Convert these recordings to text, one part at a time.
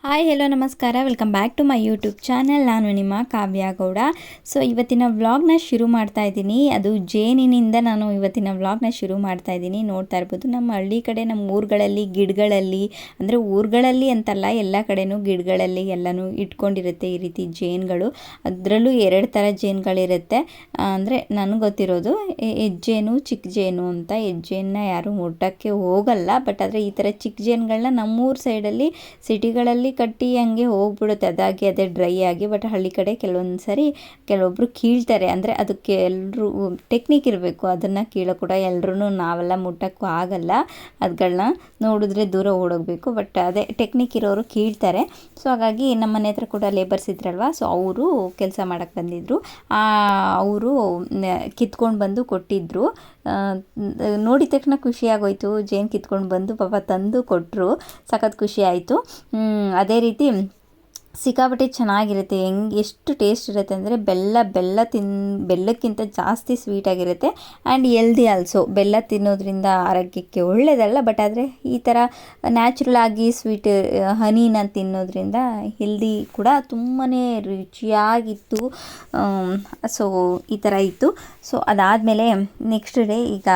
Hi hello ನಮಸ್ಕಾರ, welcome back to my YouTube channel. ನಾನು ನಿಮ್ಮ ಕಾವ್ಯ ಗೌಡ. ಸೊ ಇವತ್ತಿನ ವ್ಲಾಗ್ನ ಶುರು ಮಾಡ್ತಾ ಇದ್ದೀನಿ. ಅದು ಜೇನಿನಿಂದ ನಾನು ಇವತ್ತಿನ ವ್ಲಾಗ್ನ ಶುರು ಮಾಡ್ತಾ ಇದ್ದೀನಿ. ನೋಡ್ತಾ ಇರ್ಬೋದು, ನಮ್ಮ ಹಳ್ಳಿ ಕಡೆ ನಮ್ಮ ಊರುಗಳಲ್ಲಿ ಗಿಡಗಳಲ್ಲಿ, ಅಂದರೆ ಊರುಗಳಲ್ಲಿ ಅಂತಲ್ಲ, ಎಲ್ಲ ಕಡೆನೂ ಗಿಡಗಳಲ್ಲಿ ಎಲ್ಲನೂ ಇಟ್ಕೊಂಡಿರುತ್ತೆ ಈ ರೀತಿ ಜೇನುಗಳು. ಅದರಲ್ಲೂ ಎರಡು ಥರ ಜೇನುಗಳಿರುತ್ತೆ. ಅಂದರೆ ನನಗೆ ಗೊತ್ತಿರೋದು ಹೆಜ್ಜೇನು ಚಿಕ್ಕ ಜೇನು ಅಂತ. ಹೆಜ್ಜೆನ ಯಾರು ಮುಟ್ಟಕ್ಕೆ ಹೋಗಲ್ಲ, ಬಟ್ ಆದರೆ ಈ ಥರ ಚಿಕ್ಕ ಜೇನುಗಳನ್ನ ನಮ್ಮೂರು ಸೈಡಲ್ಲಿ ಸಿಟಿಗಳಲ್ಲಿ ಕಟ್ಟಿ ಹಂಗೆ ಹೋಗ್ಬಿಡುತ್ತೆ, ಅದೇ ಡ್ರೈ ಆಗಿ. ಬಟ್ ಹಳ್ಳಿ ಕಡೆ ಕೆಲವೊಂದು ಸರಿ ಕೆಲವೊಬ್ಬರು ಕೀಳ್ತಾರೆ. ಅಂದರೆ ಅದಕ್ಕೆ ಎಲ್ಲರೂ ಟೆಕ್ನಿಕ್ ಇರಬೇಕು, ಅದನ್ನು ಕೀಳೋ ಕೂಡ ಎಲ್ಲರೂ ನಾವೆಲ್ಲ ಮುಟ್ಟಕ್ಕೂ ಆಗಲ್ಲ. ಅದುಗಳನ್ನ ನೋಡಿದ್ರೆ ದೂರ ಓಡೋಗಬೇಕು, ಬಟ್ ಅದೇ ಟೆಕ್ನಿಕ್ ಇರೋರು ಕೀಳ್ತಾರೆ. ಸೊ ಹಾಗಾಗಿ ನಮ್ಮ ಮನೆ ಹತ್ರ ಕೂಡ ಲೇಬರ್ಸ್ ಇದ್ರಲ್ವ, ಸೊ ಅವರು ಕೆಲಸ ಮಾಡೋಕ್ಕೆ ಬಂದಿದ್ದರು. ಅವರು ಕಿತ್ಕೊಂಡು ಬಂದು ಕೊಟ್ಟಿದ್ದರು. ನೋಡಿದ ತಕ್ಷಣ ಖುಷಿಯಾಗೋಯ್ತು. ಜೇನು ಕಿತ್ಕೊಂಡು ಬಂದು ಪಾಪ ತಂದು ಕೊಟ್ಟರು, ಸಖತ್ ಖುಷಿ ಆಯಿತು. ಅದೇ ರೀತಿ ಸಿಕ್ಕಾಪಟ್ಟೆ ಚೆನ್ನಾಗಿರುತ್ತೆ. ಎಷ್ಟು ಟೇಸ್ಟ್ ಇರುತ್ತೆ ಅಂದರೆ ಬೆಲ್ಲಕ್ಕಿಂತ ಜಾಸ್ತಿ ಸ್ವೀಟಾಗಿರುತ್ತೆ. And healthy also. ಬೆಲ್ಲ ತಿನ್ನೋದ್ರಿಂದ ಆರೋಗ್ಯಕ್ಕೆ ಒಳ್ಳೆಯದಲ್ಲ, ಬಟ್ ಆದರೆ ಈ ಥರ ನ್ಯಾಚುರಲ್ ಆಗಿ ಸ್ವೀಟ್ ಹನಿನ ತಿನ್ನೋದ್ರಿಂದ ಹೆಲ್ದಿ ಕೂಡ. ತುಂಬಾ ರುಚಿಯಾಗಿತ್ತು. ಸೊ ಈ ಥರ ಇತ್ತು. ಸೊ ಅದಾದಮೇಲೆ ನೆಕ್ಸ್ಟ್ ಡೇ ಈಗ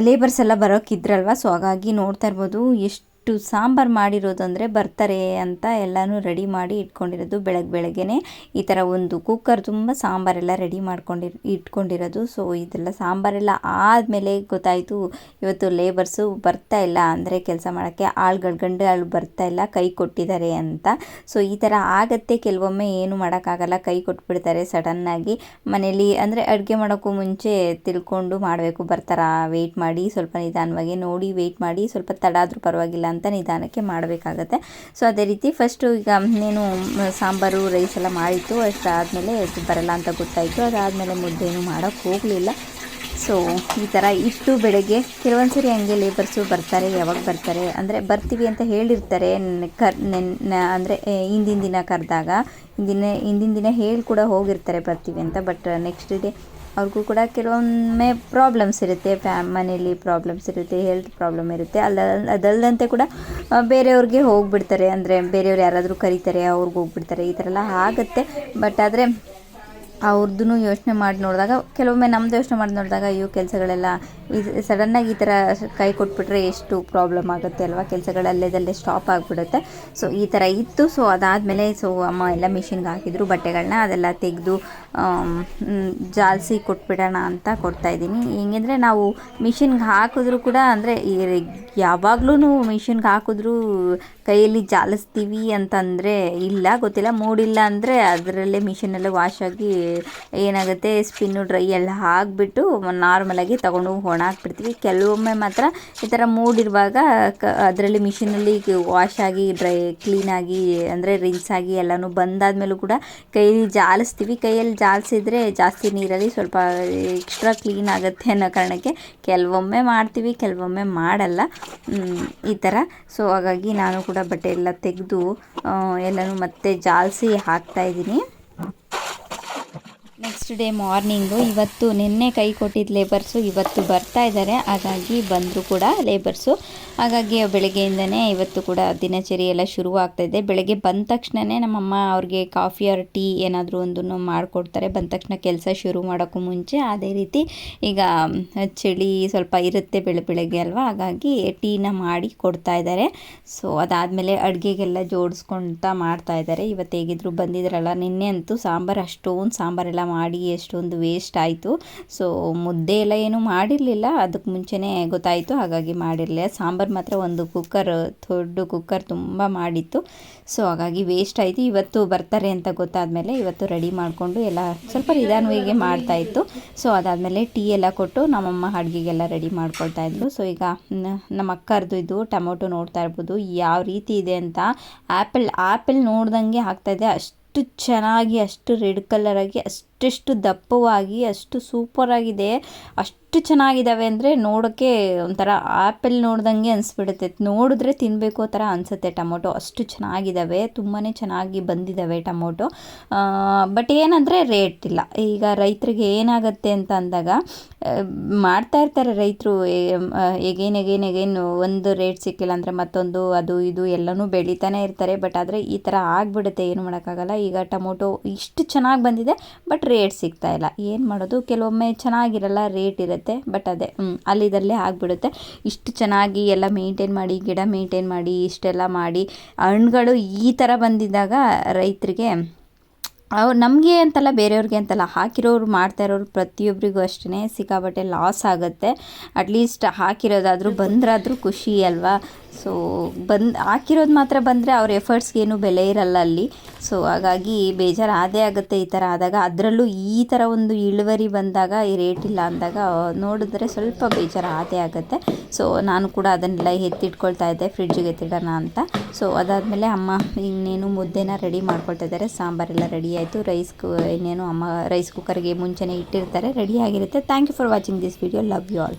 ಲೇಬರ್ಸ್ ಎಲ್ಲ ಬರೋಕ್ಕಿದ್ರಲ್ವ, ಸೊ ಹಾಗಾಗಿ ನೋಡ್ತಾ ಇರ್ಬೋದು ಎಷ್ಟು ಸಾಂಬಾರು ಮಾಡಿರೋದು ಅಂದರೆ ಬರ್ತಾರೆ ಅಂತ ಎಲ್ಲನೂ ರೆಡಿ ಮಾಡಿ ಇಟ್ಕೊಂಡಿರೋದು. ಬೆಳಗ್ಗೆನೆ ಈ ಥರ ಒಂದು ಕುಕ್ಕರ್ ತುಂಬ ಸಾಂಬಾರೆಲ್ಲ ರೆಡಿ ಇಟ್ಕೊಂಡಿರೋದು. ಸೊ ಇದೆಲ್ಲ ಸಾಂಬಾರೆಲ್ಲ ಆದಮೇಲೆ ಗೊತ್ತಾಯಿತು ಇವತ್ತು ಲೇಬರ್ಸು ಬರ್ತಾ ಇಲ್ಲ, ಅಂದರೆ ಕೆಲಸ ಮಾಡೋಕ್ಕೆ ಗಂಡು ಆಳು ಬರ್ತಾ ಇಲ್ಲ, ಕೈ ಕೊಟ್ಟಿದ್ದಾರೆ ಅಂತ. ಸೊ ಈ ಥರ ಆಗತ್ತೆ ಕೆಲವೊಮ್ಮೆ, ಏನು ಮಾಡೋಕ್ಕಾಗಲ್ಲ, ಕೈ ಕೊಟ್ಬಿಡ್ತಾರೆ ಸಡನ್ನಾಗಿ. ಮನೇಲಿ ಅಂದರೆ ಅಡುಗೆ ಮಾಡೋಕ್ಕೂ ಮುಂಚೆ ತಿಳ್ಕೊಂಡು ಮಾಡಬೇಕು. ಬರ್ತಾರಾ, ವೆಯ್ಟ್ ಮಾಡಿ, ಸ್ವಲ್ಪ ನಿಧಾನವಾಗಿ ನೋಡಿ ವೆಯ್ಟ್ ಮಾಡಿ, ಸ್ವಲ್ಪ ತಡ ಆದರೂ ಪರವಾಗಿಲ್ಲ ಅಂತ ನಿಧಾನಕ್ಕೆ ಮಾಡಬೇಕಾಗತ್ತೆ. ಸೊ ಅದೇ ರೀತಿ ಫಸ್ಟು ಈಗ ಏನು ಸಾಂಬಾರು ರೈಸ್ ಎಲ್ಲ ಮಾಡಿತ್ತು, ಅಷ್ಟಾದಮೇಲೆ ಬರಲ್ಲ ಅಂತ ಗೊತ್ತಾಯಿತು. ಅದಾದಮೇಲೆ ಮುದ್ದೆನೂ ಮಾಡೋಕ್ಕೆ ಹೋಗಲಿಲ್ಲ. ಸೊ ಈ ಥರ ಇಟ್ಟು ಬೆಳಗ್ಗೆ ಕೆಲವೊಂದು ಸರಿ ಹಂಗೆ ಲೇಬರ್ಸು ಬರ್ತಾರೆ. ಯಾವಾಗ ಬರ್ತಾರೆ ಅಂದರೆ ಬರ್ತೀವಿ ಅಂತ ಹೇಳಿರ್ತಾರೆ, ಅಂದರೆ ಹಿಂದಿನ ದಿನ ಕರೆದಾಗ ಹಿಂದಿನ ದಿನ ಹೇಳಿ ಕೂಡ ಹೋಗಿರ್ತಾರೆ ಬರ್ತೀವಿ ಅಂತ. ಬಟ್ ನೆಕ್ಸ್ಟ್ ಡೇ ಅವ್ರಿಗೂ ಕೂಡ ಕೆಲವೊಮ್ಮೆ ಪ್ರಾಬ್ಲಮ್ಸ್ ಇರುತ್ತೆ, ಮನೇಲಿ ಪ್ರಾಬ್ಲಮ್ಸ್ ಇರುತ್ತೆ, ಹೆಲ್ತ್ ಪ್ರಾಬ್ಲಮ್ ಇರುತ್ತೆ. ಅದಲ್ಲದಂತೆ ಕೂಡ ಬೇರೆಯವ್ರಿಗೆ ಹೋಗಿಬಿಡ್ತಾರೆ, ಅಂದರೆ ಬೇರೆಯವ್ರು ಯಾರಾದರೂ ಕರೀತಾರೆ ಅವ್ರಿಗೆ ಹೋಗ್ಬಿಡ್ತಾರೆ. ಈ ಥರ ಎಲ್ಲ ಆಗುತ್ತೆ. ಬಟ್ ಆದರೆ ಅವ್ರದ್ದು ಯೋಚನೆ ಮಾಡಿ ನೋಡಿದಾಗ, ಕೆಲವೊಮ್ಮೆ ನಮ್ಮದು ಯೋಚನೆ ಮಾಡಿ ನೋಡಿದಾಗ, ಅಯ್ಯೋ ಕೆಲಸಗಳೆಲ್ಲ ಸಡನ್ನಾಗಿ ಈ ಥರ ಕೈ ಕೊಟ್ಬಿಟ್ರೆ ಎಷ್ಟು ಪ್ರಾಬ್ಲಮ್ ಆಗುತ್ತೆ ಅಲ್ವಾ, ಕೆಲಸಗಳಲ್ಲೇ ಸ್ಟಾಪ್ ಆಗಿಬಿಡುತ್ತೆ. ಸೊ ಈ ಥರ ಇತ್ತು. ಸೊ ಅದಾದಮೇಲೆ ಅಮ್ಮ ಎಲ್ಲ ಮಿಷಿನ್ಗೆ ಹಾಕಿದ್ರು ಬಟ್ಟೆಗಳನ್ನ, ಅದೆಲ್ಲ ತೆಗೆದು ಜಾಲಿಸಿ ಕೊಟ್ಬಿಡೋಣ ಅಂತ ಕೊಡ್ತಾಯಿದ್ದೀನಿ. ಹೆಂಗೆಂದರೆ ನಾವು ಮಿಷಿನ್ಗೆ ಹಾಕಿದ್ರು ಕೂಡ, ಅಂದರೆ ಯಾವಾಗಲೂ ಮಿಷಿನ್ಗೆ ಹಾಕಿದ್ರೂ ಕೈಯಲ್ಲಿ ಜಾಲಿಸ್ತೀವಿ ಅಂತಂದರೆ ಇಲ್ಲ, ಗೊತ್ತಿಲ್ಲ. ಮೂಡಿಲ್ಲ ಅಂದರೆ ಅದರಲ್ಲೇ ಮಿಷಿನಲ್ಲೇ ವಾಶ್ ಆಗಿ ಏನಾಗುತ್ತೆ, ಸ್ಪಿನ್ನು ಡ್ರೈ ಎಲ್ಲ ಆಗಿಬಿಟ್ಟು ನಾರ್ಮಲಾಗಿ ತೊಗೊಂಡು ಒಣಾಕ್ಬಿಡ್ತೀವಿ. ಕೆಲವೊಮ್ಮೆ ಮಾತ್ರ ಈ ಥರ ಮೂಡಿರುವಾಗ ಅದರಲ್ಲಿ ಮಿಷಿನಲ್ಲಿ ವಾಶ್ ಆಗಿ ಕ್ಲೀನಾಗಿ, ಅಂದರೆ ರಿನ್ಸ್ ಆಗಿ ಎಲ್ಲನೂ ಬಂದಾದ್ಮೇಲೂ ಕೂಡ ಕೈಯಲ್ಲಿ ಜಾಲಿಸ್ತೀವಿ. ಕೈಯಲ್ಲಿ ಜಾಲಿಸಿದ್ರೆ ಜಾಸ್ತಿ ನೀರಲ್ಲಿ ಸ್ವಲ್ಪ ಎಕ್ಸ್ಟ್ರಾ ಕ್ಲೀನ್ ಆಗುತ್ತೆ ಅನ್ನೋ ಕಾರಣಕ್ಕೆ ಕೆಲವೊಮ್ಮೆ ಮಾಡ್ತೀವಿ, ಕೆಲವೊಮ್ಮೆ ಮಾಡಲ್ಲ, ಈ ಥರ. ಸೊ ಹಾಗಾಗಿ ನಾನು ಕೂಡ ಬಟ್ಟೆ ಎಲ್ಲ ತೆಗೆದು ಎಲ್ಲನೂ ಮತ್ತೆ ಜಾಲಿಸಿ ಹಾಕ್ತಾಯಿದ್ದೀನಿ. ನೆಕ್ಸ್ಟ್ ಡೇ ಮಾರ್ನಿಂಗು, ಇವತ್ತು ನಿನ್ನೆ ಕೈ ಕೊಟ್ಟಿದ್ದ ಲೇಬರ್ಸು ಇವತ್ತು ಬರ್ತಾ ಇದ್ದಾರೆ. ಹಾಗಾಗಿ ಬಂದರು ಕೂಡ ಲೇಬರ್ಸು. ಹಾಗಾಗಿ ಬೆಳಗ್ಗೆಯಿಂದನೇ ಇವತ್ತು ಕೂಡ ದಿನಚರಿ ಎಲ್ಲ ಶುರುವಾಗ್ತಾಯಿದೆ. ಬೆಳಗ್ಗೆ ಬಂದ ತಕ್ಷಣವೇ ನಮ್ಮಮ್ಮ ಅವ್ರಿಗೆ ಕಾಫಿ ಆರ್ ಟೀ ಏನಾದರೂ ಒಂದನ್ನು ಮಾಡಿಕೊಡ್ತಾರೆ, ಬಂದ ತಕ್ಷಣ ಕೆಲಸ ಶುರು ಮಾಡೋಕ್ಕೂ ಮುಂಚೆ. ಅದೇ ರೀತಿ ಈಗ ಚಳಿ ಸ್ವಲ್ಪ ಇರುತ್ತೆ ಬೆಳಗ್ಗೆ ಅಲ್ವಾ, ಹಾಗಾಗಿ ಟೀನ ಮಾಡಿ ಕೊಡ್ತಾ ಇದ್ದಾರೆ. ಸೊ ಅದಾದಮೇಲೆ ಅಡುಗೆಗೆಲ್ಲ ಜೋಡಿಸ್ಕೊಳ್ತಾ ಮಾಡ್ತಾಯಿದ್ದಾರೆ. ಇವತ್ತು ಹೇಗಿದ್ರು ಬಂದಿದ್ರಲ್ಲ, ನಿನ್ನೆ ಅಂತೂ ಅಷ್ಟೊಂದು ಸಾಂಬಾರೆಲ್ಲ ಮಾಡಿ ಎಷ್ಟೊಂದು ವೇಸ್ಟ್ ಆಯಿತು. ಸೊ ಮುದ್ದೆ ಎಲ್ಲ ಏನೂ ಮಾಡಿರಲಿಲ್ಲ, ಅದಕ್ಕೆ ಮುಂಚೆನೇ ಗೊತ್ತಾಯಿತು, ಹಾಗಾಗಿ ಮಾಡಿರಲಿಲ್ಲ. ಸಾಂಬಾರು ಮಾತ್ರ ಒಂದು ದೊಡ್ಡ ಕುಕ್ಕರ್ ತುಂಬ ಮಾಡಿತ್ತು. ಸೊ ಹಾಗಾಗಿ ವೇಸ್ಟ್ ಆಯಿತು. ಇವತ್ತು ಬರ್ತಾರೆ ಅಂತ ಗೊತ್ತಾದಮೇಲೆ ಇವತ್ತು ರೆಡಿ ಮಾಡಿಕೊಂಡು ಎಲ್ಲ ಸ್ವಲ್ಪ ನಿಧಾನವಾಗಿ ಮಾಡ್ತಾಯಿತ್ತು. ಸೊ ಅದಾದಮೇಲೆ ಟೀ ಎಲ್ಲ ಕೊಟ್ಟು ನಮ್ಮಮ್ಮ ಅಡುಗೆಗೆಲ್ಲ ರೆಡಿ ಮಾಡ್ಕೊಳ್ತಾಯಿದ್ರು. ಸೊ ಈಗ ನಮ್ಮ ಅಕ್ಕರ್ದು ಇದು ಟೊಮೊಟೊ ನೋಡ್ತಾ ಇರ್ಬೋದು ಯಾವ ರೀತಿ ಇದೆ ಅಂತ. ಆ್ಯಪಲ್ ನೋಡ್ದಂಗೆ ಆಗ್ತಾಯಿದೆ, ಅಷ್ಟು ಚೆನ್ನಾಗಿ, ಅಷ್ಟು ರೆಡ್ ಕಲರಾಗಿ, ಅಷ್ಟು ಅಷ್ಟಿಷ್ಟು ದಪ್ಪವಾಗಿ ಅಷ್ಟು ಸೂಪರಾಗಿದೆ. ಅಷ್ಟು ಚೆನ್ನಾಗಿದ್ದಾವೆ ಅಂದರೆ ನೋಡೋಕ್ಕೆ ಒಂಥರ ಆ್ಯಪಲ್ ನೋಡ್ದಂಗೆ ಅನಿಸ್ಬಿಡುತ್ತೆ. ನೋಡಿದ್ರೆ ತಿನ್ನಬೇಕು ಥರ ಅನಿಸುತ್ತೆ ಟೊಮೊಟೊ, ಅಷ್ಟು ಚೆನ್ನಾಗಿದ್ದಾವೆ. ತುಂಬಾ ಚೆನ್ನಾಗಿ ಬಂದಿದ್ದಾವೆ ಟೊಮೊಟೊ. ಬಟ್ ಏನಂದರೆ ರೇಟ್ ಇಲ್ಲ. ಈಗ ರೈತರಿಗೆ ಏನಾಗುತ್ತೆ ಅಂತ ಅಂದಾಗ ಮಾಡ್ತಾ ಇರ್ತಾರೆ ರೈತರು, ಎಗೇನ್ ಒಂದು ರೇಟ್ ಸಿಕ್ಕಿಲ್ಲ ಅಂದರೆ ಮತ್ತೊಂದು, ಅದು ಇದು ಎಲ್ಲನೂ ಬೆಳೀತಾನೆ ಇರ್ತಾರೆ. ಬಟ್ ಆದರೆ ಈ ಥರ ಆಗಿಬಿಡುತ್ತೆ, ಏನು ಮಾಡೋಕ್ಕಾಗಲ್ಲ. ಈಗ ಟೊಮೊಟೊ ಇಷ್ಟು ಚೆನ್ನಾಗಿ ಬಂದಿದೆ, ಬಟ್ ರೇಟ್ ಸಿಗ್ತಾ ಇಲ್ಲ. ಏನು ಮಾಡೋದು, ಕೆಲವೊಮ್ಮೆ ಚೆನ್ನಾಗಿರಲ್ಲ, ರೇಟ್ ಇರುತ್ತೆ. ಬಟ್ ಅದೇ ಅಲ್ಲಿದಲ್ಲೇ ಆಗಿಬಿಡುತ್ತೆ. ಇಷ್ಟು ಚೆನ್ನಾಗಿ ಎಲ್ಲ ಮೇಂಟೈನ್ ಮಾಡಿ, ಗಿಡ ಮೇಂಟೈನ್ ಮಾಡಿ, ಇಷ್ಟೆಲ್ಲ ಮಾಡಿ ಹಣ್ಣುಗಳು ಈ ಥರ ಬಂದಿದ್ದಾಗ ರೈತರಿಗೆ, ಅವ್ರು ನಮಗೆ ಅಂತಲ್ಲ, ಬೇರೆಯವ್ರಿಗೆ ಅಂತಲ್ಲ, ಹಾಕಿರೋರು ಮಾಡ್ತಾ ಇರೋರು ಪ್ರತಿಯೊಬ್ಬರಿಗೂ ಅಷ್ಟೇ ಸಿಕ್ಕಾಬಟ್ಟೆ ಲಾಸ್ ಆಗುತ್ತೆ. ಅಟ್ಲೀಸ್ಟ್ ಹಾಕಿರೋದಾದರೂ ಬಂದ್ರಾದರೂ ಖುಷಿ ಅಲ್ವಾ. ಸೊ ಹಾಕಿರೋದು ಮಾತ್ರ ಬಂದರೆ ಅವ್ರ ಎಫರ್ಟ್ಸ್ಗೆ ಏನೂ ಬೆಲೆ ಇರಲ್ಲ ಅಲ್ಲಿ. ಸೊ ಹಾಗಾಗಿ ಬೇಜಾರು ಆದೇ ಆಗುತ್ತೆ ಈ ಥರ ಆದಾಗ. ಅದರಲ್ಲೂ ಈ ಥರ ಒಂದು ಇಳುವರಿ ಬಂದಾಗ, ಈ ರೇಟ್ ಇಲ್ಲ ಅಂದಾಗ ನೋಡಿದ್ರೆ ಸ್ವಲ್ಪ ಬೇಜಾರು ಆದೇ ಆಗುತ್ತೆ. ಸೊ ನಾನು ಕೂಡ ಅದನ್ನೆಲ್ಲ ಎತ್ತಿಟ್ಕೊಳ್ತಾ ಇದ್ದೆ ಫ್ರಿಡ್ಜಿಗೆ ಎತ್ತಿಡೋಣ ಅಂತ. ಸೊ ಅದಾದಮೇಲೆ ಅಮ್ಮ ಇನ್ನೇನು ಮುದ್ದೆನ ರೆಡಿ ಮಾಡ್ಕೊಳ್ತಾ ಇದ್ದಾರೆ. ಸಾಂಬಾರೆಲ್ಲ ರೆಡಿ ಆಯಿತು. ಇನ್ನೇನು ಅಮ್ಮ ರೈಸ್ ಕುಕ್ಕರ್ಗೆ ಮುಂಚೆನೇ ಇಟ್ಟಿರ್ತಾರೆ, ರೆಡಿ ಆಗಿರುತ್ತೆ. Thank you for watching this video. Love you all.